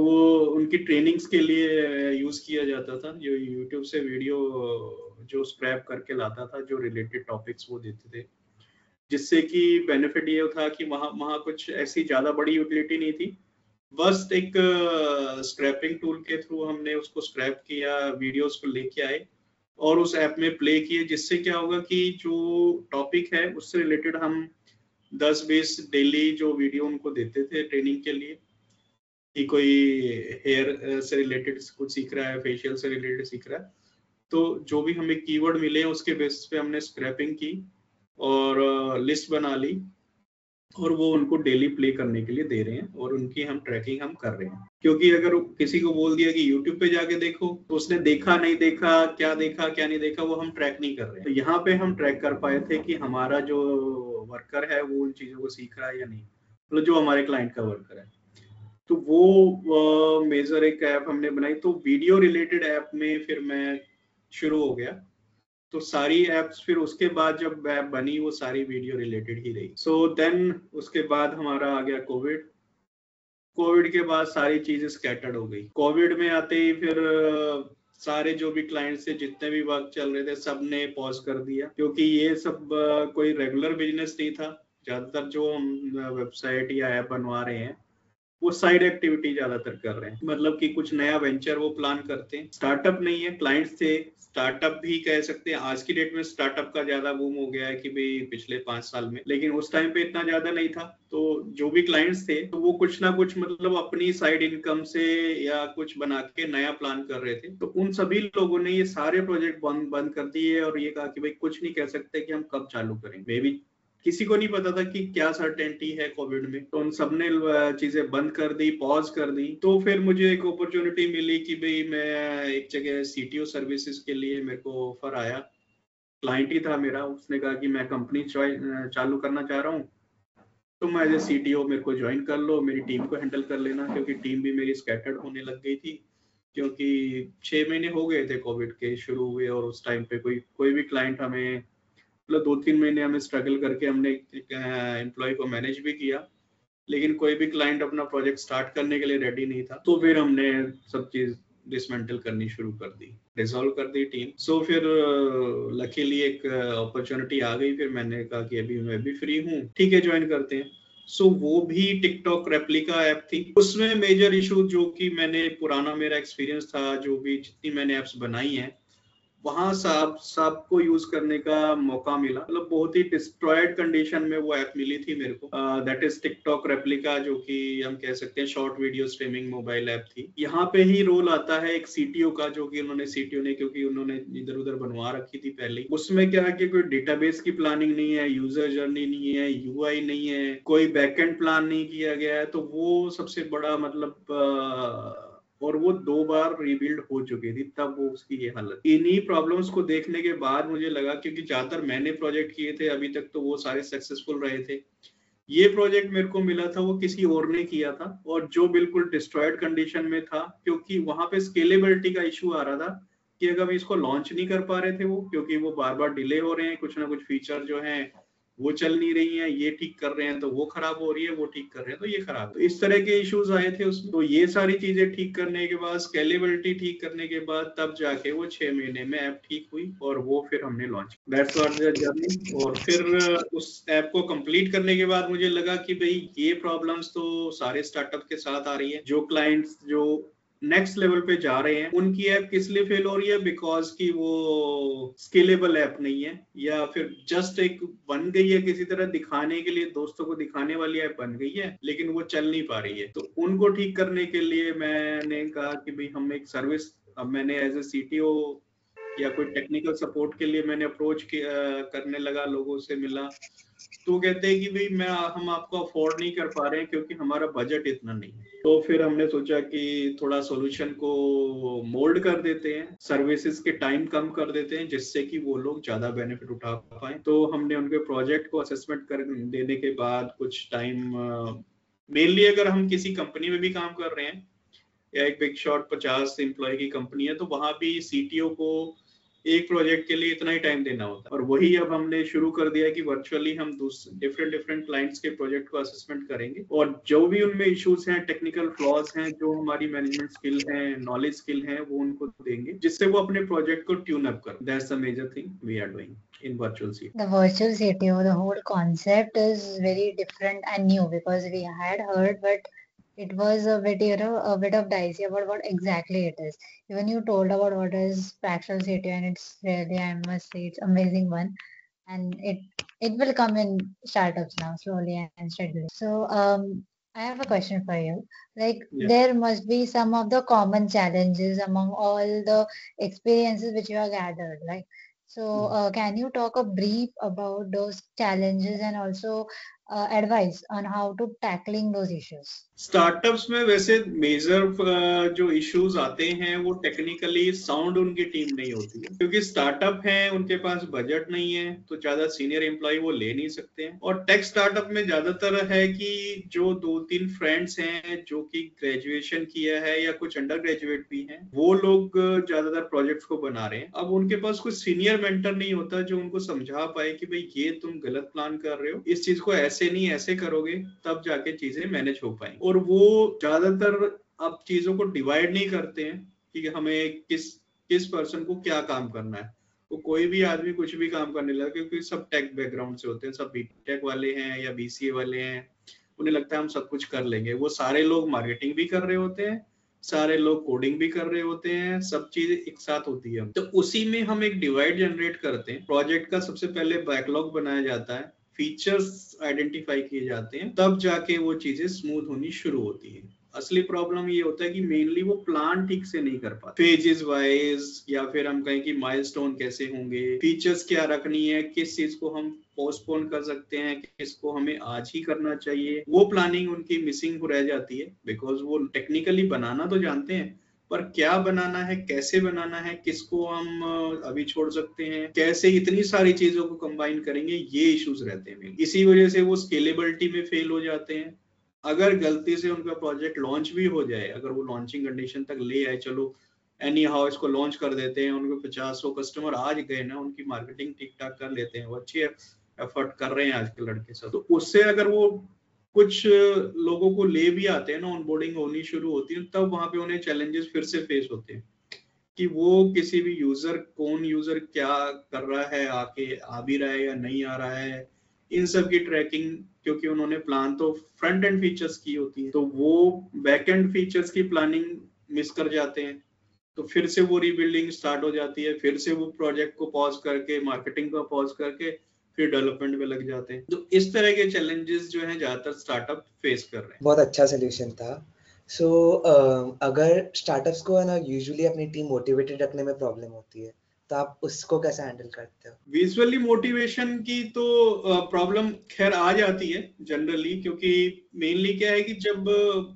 तो वो उनकी ट्रेनिंग्स के लिए यूज किया जाता था। जो यूट्यूब से वीडियो जो स्क्रैप करके लाता था, जो रिलेटेड टॉपिक्स वो देते थे, जिससे कि बेनिफिट ये था कि वहाँ वहाँ कुछ ऐसी ज्यादा बड़ी यूटिलिटी नहीं थी। बस एक स्क्रैपिंग टूल के थ्रू हमने उसको स्क्रैप किया, वीडियोस को लेके आए और उस ऐप में प्ले किए, जिससे क्या होगा कि जो टॉपिक है उससे रिलेटेड हम 10-20 डेली जो वीडियो उनको देते थे ट्रेनिंग के लिए, कि कोई हेयर से रिलेटेड कुछ सीख रहा है, फेशियल से रिलेटेड सीख रहा है, तो जो भी हमें कीवर्ड मिले उसके बेसिस पे हमने स्क्रैपिंग की और लिस्ट बना ली और वो उनको डेली प्ले करने के लिए दे रहे हैं और उनकी हम ट्रैकिंग हम कर रहे हैं। क्योंकि अगर किसी को बोल दिया कि YouTube पे जाके देखो, तो उसने देखा नहीं देखा क्या नहीं देखा, वो हम ट्रैक नहीं कर रहे हैं। तो यहाँ पे हम ट्रैक कर पाए थे कि हमारा जो वर्कर है वो उन चीजों को सीख रहा है या नहीं, मतलब जो हमारे क्लाइंट का वर्कर है। तो वो मेजर एक ऐप हमने बनाई। तो वीडियो रिलेटेड ऐप में फिर मैं शुरू हो गया। तो सारी एप्स फिर उसके बाद जब ऐप बनी वो सारी वीडियो रिलेटेड ही रही। सो देन उसके बाद हमारा आ गया कोविड। कोविड के बाद सारी चीजें स्कैटर्ड हो गई। कोविड में आते ही फिर सारे जो भी क्लाइंट्स थे, जितने भी वर्क चल रहे थे, सब ने पॉज कर दिया, क्योंकि ये सब कोई रेगुलर बिजनेस नहीं था। ज्यादातर जो हम वेबसाइट या ऐप बनवा रहे हैं वो साइड एक्टिविटी ज्यादातर कर रहे हैं, मतलब कि कुछ नया वेंचर वो प्लान करते हैं। स्टार्टअप नहीं है, क्लाइंट्स थे। स्टार्टअप भी कह सकते हैं, आज की डेट में स्टार्टअप का ज्यादा बूम हो गया है कि भाई पिछले 5 साल में, लेकिन उस टाइम पे इतना ज्यादा नहीं था। तो जो भी क्लाइंट्स थे तो वो कुछ ना कुछ मतलब अपनी साइड इनकम से या कुछ बना के नया प्लान कर रहे थे। तो उन सभी लोगों ने ये सारे प्रोजेक्ट बंद बंद कर दिए और ये कहा कि भाई कुछ नहीं कह सकते कि हम कब चालू करेंगे। मे बी किसी को नहीं पता था कि क्या सर्टेनिटी है कोविड में, तो उन सबने चीजें बंद कर दी, पॉज कर दी। तो फिर मुझे एक अपॉर्चुनिटी मिली कि भाई मैं एक जगह सीटीओ सर्विसेज के लिए मेरे को ऑफर आया। क्लाइंट ही था मेरा, उसने कहा कि मैं कंपनी चालू करना चाह रहा हूँ, तो मैं एज ए सीटीओ मेरे को ज्वाइन कर लो, मेरी टीम को हैंडल कर लेना, क्योंकि टीम भी मेरी स्कैटर्ड होने लग गई थी। क्योंकि 6 महीने हो गए थे कोविड के शुरू हुए और उस टाइम पे कोई कोई भी क्लाइंट हमें, मतलब 2-3 महीने हमें स्ट्रगल करके हमने एम्प्लॉय को मैनेज भी किया, लेकिन कोई भी क्लाइंट अपना प्रोजेक्ट स्टार्ट करने के लिए रेडी नहीं था। तो फिर हमने सब चीज डिसमेंटल करनी शुरू कर दी, डिसॉल्व कर दी टीम। सो फिर लकीली एक अपॉर्चुनिटी आ गई। फिर मैंने कहा कि अभी मैं भी फ्री हूँ, ठीक है ज्वाइन करते हैं। सो वो भी टिकटॉक रेप्लिका ऐप थी। उसमें मेजर इशू जो कि मैंने पुराना मेरा एक्सपीरियंस था, जो भी जितनी मैंने ऐप्स बनाई हैं वहां सबको यूज करने का मौका मिला, मतलब बहुत ही डिस्ट्रॉयड कंडीशन में वो ऐप मिली थी मेरे को। दैट इज टिकटॉक रेप्लिका, जो कि हम कह सकते हैं short video streaming mobile app थी। यहाँ पे ही रोल आता है एक सीटीओ का, जो कि उन्होंने सीटीओ ने, क्योंकि उन्होंने इधर उधर बनवा रखी थी पहले। उसमें क्या है कि कोई डेटाबेस की प्लानिंग नहीं है, यूजर जर्नी नहीं है, यूआई नहीं है, कोई बैकएंड प्लान नहीं किया गया है। तो वो सबसे बड़ा मतलब और वो 2 बार रीबिल्ड हो चुकी थी, तब वो उसकी ये हालत। इन्हीं प्रॉब्लम्स को देखने के बाद मुझे लगा, क्योंकि ज्यादातर मैंने प्रोजेक्ट किए थे अभी तक, तो वो सारे सक्सेसफुल रहे थे। ये प्रोजेक्ट मेरे को मिला था वो किसी और ने किया था, और जो बिल्कुल डिस्ट्रॉयड कंडीशन में था, क्योंकि वहां पे स्केलेबिलिटी का इशू आ रहा था कि अगर हम इसको लॉन्च नहीं कर पा रहे थे वो, क्योंकि वो बार बार डिले हो रहे हैं, कुछ ना कुछ फीचर जो है वो चल नहीं रही है, ये ठीक कर रहे हैं तो वो खराब हो रही है, वो ठीक कर रहे हैं तो ये खराब। तो इस तरह के इश्यूज आए थे उसमें। तो ये सारी चीजें ठीक करने के बाद, स्केलेबिलिटी ठीक करने के बाद, तब जाके वो 6 महीने में ऐप ठीक हुई और वो फिर हमने launch, that's what the journey. और फिर उस ऐप को कंप्लीट करने के बाद मुझे लगा कि भाई ये प्रॉब्लम्स तो सारे स्टार्टअप के साथ आ रही है। जो क्लाइंट्स जो नेक्स्ट लेवल पे जा रहे हैं उनकी ऐप किस लिए फेल हो रही है, बिकॉज की वो स्केलेबल ऐप नहीं है, या फिर जस्ट एक बन गई है किसी तरह दिखाने के लिए, दोस्तों को दिखाने वाली ऐप बन गई है, लेकिन वो चल नहीं पा रही है। तो उनको ठीक करने के लिए मैंने कहा कि भाई हम एक सर्विस, अब मैंने एज ए सीटीओ या कोई टेक्निकल सपोर्ट के लिए मैंने अप्रोच करने लगा, लोगों से मिला, तो कहते हैं कि भाई हम आपको अफोर्ड नहीं कर पा रहे हैं क्योंकि हमारा बजट इतना नहीं है। तो फिर हमने सोचा कि थोड़ा सॉल्यूशन को मोल्ड कर देते हैं, सर्विसेज के टाइम कम कर देते हैं, जिससे कि वो लोग ज्यादा बेनिफिट उठा पाए। तो हमने उनके प्रोजेक्ट को असेसमेंट कर देने के बाद कुछ टाइम, मेनली अगर हम किसी कंपनी में भी काम कर रहे हैं या एक बिग शॉट 50 एम्प्लॉय की कंपनी है, तो वहां भी सीटीओ को एक प्रोजेक्ट के लिए इतना ही टाइम देना होता है। और वही अब हमने शुरू कर दिया कि वर्चुअली हम डिफरेंट डिफरेंट क्लाइंट्स के प्रोजेक्ट को असेसमेंट करेंगे और जो भी उनमें इश्यूज हैं, टेक्निकल फ्लॉज हैं, जो हमारी मैनेजमेंट स्किल है, नॉलेज स्किल है, वो उनको देंगे जिससे वो अपने प्रोजेक्ट को ट्यून अप कर। That's the major thing we are doing in virtual CTO. The virtual CTO, the whole concept is very different and new because we had heard, but it was a bit, a bit of dicey about what exactly it is. Even you told about what is fractional CTO, and it's really, I must say, it's amazing one, and it will come in startups now slowly and steadily. So I have a question for you. Like there must be some of the common challenges among all the experiences which you have gathered, right? So can you talk a brief about those challenges and also advice on how to tackling those issues? Startups में वैसे major जो issues आते हैं वो technically sound उनकी team नहीं होती है, क्योंकि स्टार्टअप है, उनके पास बजट नहीं है, तो ज्यादा सीनियर एम्प्लॉय वो ले नहीं सकते हैं। और टेक स्टार्टअप में ज्यादातर है कि जो 2-3 फ्रेंड्स हैं जो कि ग्रेजुएशन किया है या कुछ अंडर ग्रेजुएट भी हैं, वो लोग ज्यादातर प्रोजेक्ट्स को बना रहे हैं। अब उनके पास कुछ सीनियर मेंटर नहीं होता जो उनको समझा पाए कि भाई ये तुम गलत प्लान कर रहे हो, इस चीज को ऐसे नहीं ऐसे करोगे तब जाके चीजें मैनेज हो पाएंगी। और वो ज्यादातर अब चीजों को डिवाइड नहीं करते हैं कि हमें किस पर्सन को क्या काम करना है। वो कोई भी आदमी कुछ भी काम करने लगा, क्योंकि सब टेक बैकग्राउंड से होते हैं, सब बीटेक वाले हैं या बीसीए वाले हैं, उन्हें लगता है हम सब कुछ कर लेंगे। वो सारे लोग मार्केटिंग भी कर रहे होते हैं, सारे लोग कोडिंग भी कर रहे होते हैं, सब चीजें एक साथ होती है। तो उसी में हम एक डिवाइड जनरेट करते हैं। प्रोजेक्ट का सबसे पहले बैकलॉग बनाया जाता है, फीचर्स आइडेंटिफाई किए जाते हैं, तब जाके वो चीजें स्मूथ होनी शुरू होती है। असली प्रॉब्लम ये होता है कि मेनली वो प्लान ठीक से नहीं कर पाते, फेजेस वाइज, या फिर हम कहें कि माइलस्टोन कैसे होंगे, फीचर्स क्या रखनी है, किस चीज को हम पोस्टपोन कर सकते हैं, किसको हमें आज ही करना चाहिए, वो प्लानिंग उनकी मिसिंग रह जाती है। बिकॉज वो टेक्निकली बनाना तो जानते हैं, पर क्या बनाना है, कैसे बनाना है, किसको हम अभी छोड़ सकते हैं, कैसे इतनी सारी चीजों को कंबाइन करेंगे, ये इश्यूज रहते हैं। इसी वजह से वो स्केलेबिलिटी में फेल हो जाते हैं। अगर गलती से उनका प्रोजेक्ट लॉन्च भी हो जाए, अगर वो लॉन्चिंग कंडीशन तक ले आए, चलो एनी हाउ इसको लॉन्च कर देते हैं, उनको 50-100 कस्टमर आज गए ना, उनकी मार्केटिंग ठीक ठाक कर लेते हैं, वो अच्छी एफर्ट कर रहे हैं आज के लड़के सब, तो उससे अगर वो कुछ लोगों को ले भी आते हैं ना, ऑनबोर्डिंग होनी शुरू होती है, तब वहां पे उन्हें चैलेंजेस फिर से फेस होते हैं कि वो किसी भी कौन यूजर क्या कर रहा है, आके आ भी रहा है या नहीं आ रहा है, इन सब की ट्रैकिंग, क्योंकि उन्होंने प्लान तो फ्रंट एंड फीचर्स की होती है, तो वो बैक एंड फीचर्स की प्लानिंग मिस कर जाते हैं। तो फिर से वो रीबिल्डिंग स्टार्ट हो जाती है, फिर से वो प्रोजेक्ट को पॉज करके, मार्केटिंग को पॉज करके फिर डेवलपमेंट में लग जाते हैं। तो इस तरह के चैलेंजेस जो हैं ज्यादातर स्टार्टअप फेस कर रहे हैं। बहुत अच्छा सोल्यूशन था। सो अगर स्टार्टअप्स को है ना यूजुअली अपनी टीम मोटिवेटेड रखने में प्रॉब्लम होती है, तो आप उसको कैसे हैंडल करते हो? विजुअली मोटिवेशन की तो प्रॉब्लम खैर आ जाती है जनरली, क्योंकि मेनली क्या है कि जब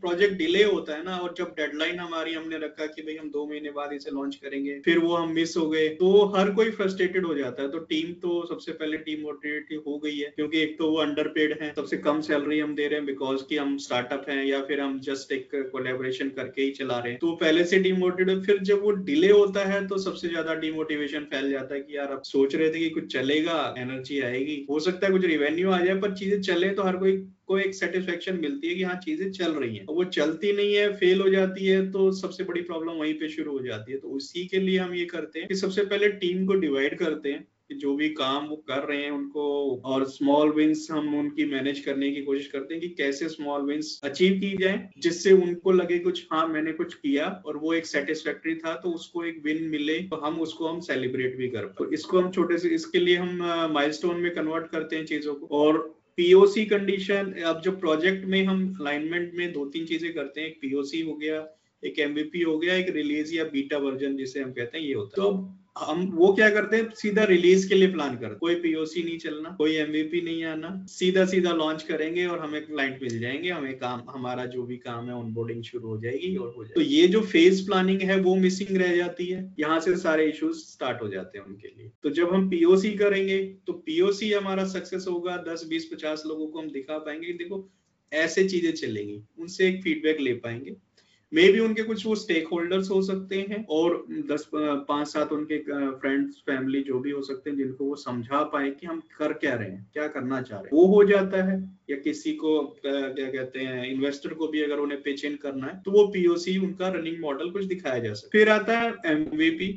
प्रोजेक्ट डिले होता है ना, और जब डेडलाइन हमने रखा कि भाई हम 2 महीने बाद इसे लॉन्च करेंगे, फिर वो हम मिस हो गए, तो हर कोई फ्रस्ट्रेटेड हो जाता है। तो टीम तो सबसे पहले टीम मोटिवेटेड हो गई है, क्योंकि एक तो वो अंडरपेड है, सबसे कम सैलरी हम दे रहे हैं बिकॉज कि हम स्टार्टअप हैं, या फिर हम जस्ट एक कोलैबोरेशन करके ही चला रहे हैं, तो पहले से डिमोटिवेटेड। फिर जब वो डिले होता है तो सबसे ज्यादा डिमोटिवेशन फैल जाता है कि यार अब सोच रहे थे कि कुछ चलेगा, एनर्जी आएगी, हो सकता है कुछ रिवेन्यू आ जाए, पर चीजें चले तो हर कोई को एक सेटिस्फेक्शन मिलती है कि हाँ चीजें चल रही हैं। वो चलती नहीं है, फेल हो जाती है, तो सबसे बड़ी प्रॉब्लम वहीं पे शुरू हो जाती है। तो उसी के लिए हम ये करते हैं कि सबसे पहले टीम को डिवाइड करते हैं कि जो भी काम वो कर रहे हैं उनको, और स्मॉल विंस हम उनकी मैनेज करने की कोशिश करते हैं कि कैसे स्मॉल विंस अचीव की जाए, जिससे उनको लगे कुछ, हाँ मैंने कुछ किया और वो एक सेटिस्फैक्टरी था, तो उसको एक विन मिले, तो हम सेलिब्रेट भी कर पाए। तो इसको हम छोटे से, इसके लिए हम माइलस्टोन में कन्वर्ट करते हैं चीजों को। और पीओसी कंडीशन, अब जो प्रोजेक्ट में हम अलाइनमेंट में 2-3 चीजें करते हैं, एक पीओसी हो गया, एक एमवीपी हो गया, एक रिलीज या बीटा वर्जन जिसे हम कहते हैं, ये होता है। तो हम वो क्या करते हैं, सीधा रिलीज के लिए प्लान करते हैं, कोई पीओसी नहीं चलना, कोई एमवीपी नहीं आना, सीधा लॉन्च करेंगे और हमें क्लाइंट मिल जाएंगे, हमें काम, हमारा जो भी काम है ऑनबोर्डिंग शुरू हो जाएगी और हो जाएगी। तो ये जो फेज प्लानिंग है वो मिसिंग रह जाती है, यहाँ से सारे इश्यूज स्टार्ट हो जाते हैं उनके लिए। तो जब हम पीओसी करेंगे तो पीओसी हमारा सक्सेस होगा, 10-20-50 लोगों को हम दिखा पाएंगे, देखो ऐसे चीजें चलेंगी, उनसे एक फीडबैक ले पाएंगे। मे भी उनके कुछ वो स्टेक होल्डर्स हो सकते हैं और 5-7 उनके फ्रेंड्स फैमिली जो भी हो सकते हैं जिनको वो समझा पाए कि हम कर क्या रहे हैं, क्या करना चाह रहे हैं, वो हो जाता है। या किसी को क्या कहते हैं इन्वेस्टर को भी अगर उन्हें पिच इन करना है तो वो पीओसी उनका रनिंग मॉडल कुछ दिखाया जा सकता है। फिर आता है एमवीपी।